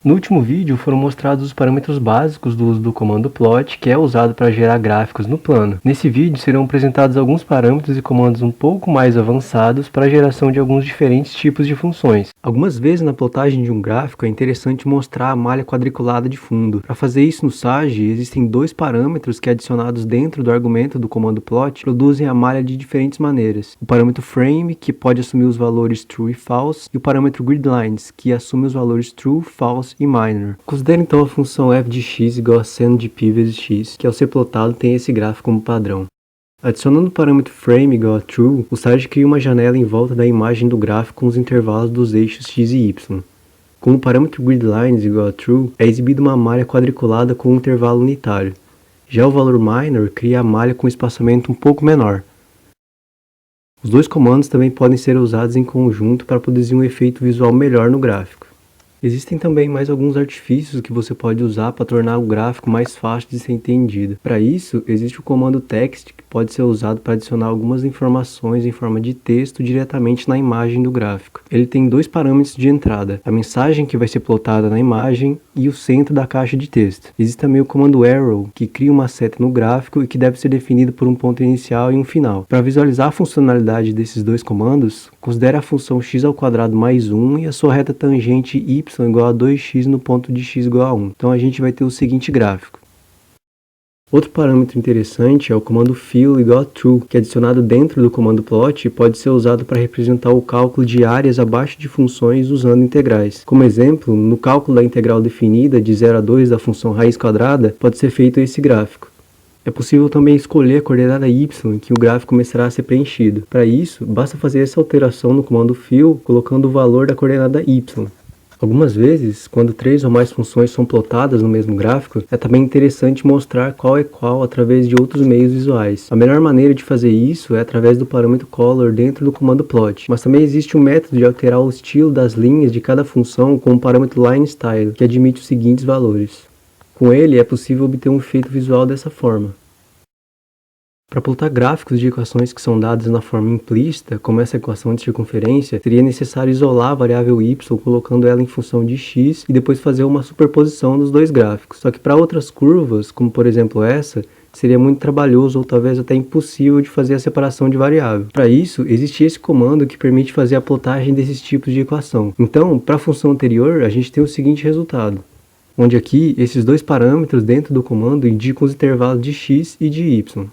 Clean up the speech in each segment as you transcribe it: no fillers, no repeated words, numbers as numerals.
No último vídeo foram mostrados os parâmetros básicos do uso do comando plot, que é usado para gerar gráficos no plano. Nesse vídeo serão apresentados alguns parâmetros e comandos um pouco mais avançados para a geração de alguns diferentes tipos de funções. Algumas vezes na plotagem de um gráfico é interessante mostrar a malha quadriculada de fundo. Para fazer isso no Sage, existem dois parâmetros que adicionados dentro do argumento do comando plot produzem a malha de diferentes maneiras. O parâmetro frame, que pode assumir os valores true e false, e o parâmetro gridlines, que assume os valores true, false e minor. Considere então a função f de x igual a seno de π vezes x, que ao ser plotado tem esse gráfico como padrão. Adicionando o parâmetro frame igual a true, o Sage cria uma janela em volta da imagem do gráfico com os intervalos dos eixos x e y. Com o parâmetro gridlines igual a true, é exibida uma malha quadriculada com um intervalo unitário. Já o valor minor cria a malha com espaçamento um pouco menor. Os dois comandos também podem ser usados em conjunto para produzir um efeito visual melhor no gráfico. Existem também mais alguns artifícios que você pode usar para tornar o gráfico mais fácil de ser entendido. Para isso, existe o comando text, que pode ser usado para adicionar algumas informações em forma de texto diretamente na imagem do gráfico. Ele tem dois parâmetros de entrada, a mensagem que vai ser plotada na imagem e o centro da caixa de texto. Existe também o comando arrow, que cria uma seta no gráfico e que deve ser definido por um ponto inicial e um final. Para visualizar a funcionalidade desses dois comandos, considere a função x² mais 1 e a sua reta tangente y igual a 2x no ponto de x igual a 1. Então a gente vai ter o seguinte gráfico. Outro parâmetro interessante é o comando fill igual a true, que adicionado dentro do comando plot pode ser usado para representar o cálculo de áreas abaixo de funções usando integrais. Como exemplo, no cálculo da integral definida de 0 a 2 da função raiz quadrada, pode ser feito esse gráfico. É possível também escolher a coordenada y em que o gráfico começará a ser preenchido. Para isso, basta fazer essa alteração no comando fill colocando o valor da coordenada y. Algumas vezes, quando 3 ou mais funções são plotadas no mesmo gráfico, é também interessante mostrar qual é qual através de outros meios visuais. A melhor maneira de fazer isso é através do parâmetro color dentro do comando plot, mas também existe um método de alterar o estilo das linhas de cada função com o parâmetro lineStyle, que admite os seguintes valores. Com ele, é possível obter um efeito visual dessa forma. Para plotar gráficos de equações que são dadas na forma implícita, como essa equação de circunferência, seria necessário isolar a variável y colocando ela em função de x e depois fazer uma superposição dos dois gráficos. Só que para outras curvas, como por exemplo essa, seria muito trabalhoso ou talvez até impossível de fazer a separação de variável. Para isso, existe esse comando que permite fazer a plotagem desses tipos de equação. Então, para a função anterior, a gente tem o seguinte resultado, onde aqui esses dois parâmetros dentro do comando indicam os intervalos de x e de y.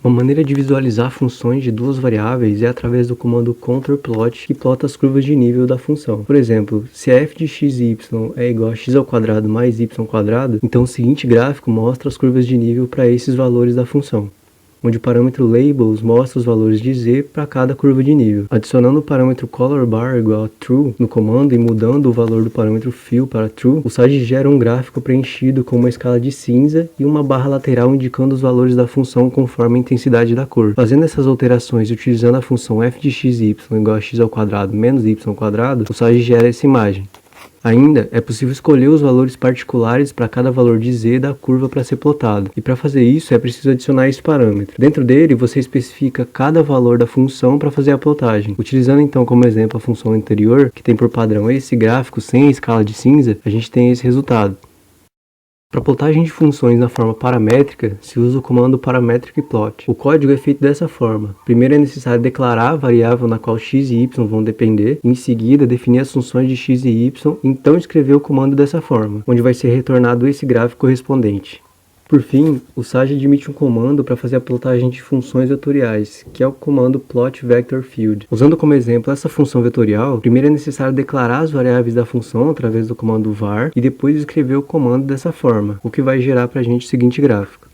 Uma maneira de visualizar funções de duas variáveis é através do comando contourPlot, que plota as curvas de nível da função. Por exemplo, se a f de x e y é igual a x² mais y², então o seguinte gráfico mostra as curvas de nível para esses valores da função, onde o parâmetro labels mostra os valores de z para cada curva de nível. Adicionando o parâmetro colorBar igual a true no comando e mudando o valor do parâmetro fill para true, o Sage gera um gráfico preenchido com uma escala de cinza e uma barra lateral indicando os valores da função conforme a intensidade da cor. Fazendo essas alterações e utilizando a função f de x e y igual a x² menos y², o Sage gera essa imagem. Ainda, é possível escolher os valores particulares para cada valor de z da curva para ser plotado. E para fazer isso, é preciso adicionar esse parâmetro. Dentro dele, você especifica cada valor da função para fazer a plotagem. Utilizando então como exemplo a função anterior, que tem por padrão esse gráfico sem a escala de cinza, a gente tem esse resultado. Para plotagem de funções na forma paramétrica, se usa o comando parametricPlot. O código é feito dessa forma. Primeiro é necessário declarar a variável na qual x e y vão depender, e em seguida definir as funções de x e y, e então escrever o comando dessa forma, onde vai ser retornado esse gráfico correspondente. Por fim, o Sage admite um comando para fazer a plotagem de funções vetoriais, que é o comando plotVectorField. Usando como exemplo essa função vetorial, primeiro é necessário declarar as variáveis da função através do comando var e depois escrever o comando dessa forma, o que vai gerar para a gente o seguinte gráfico.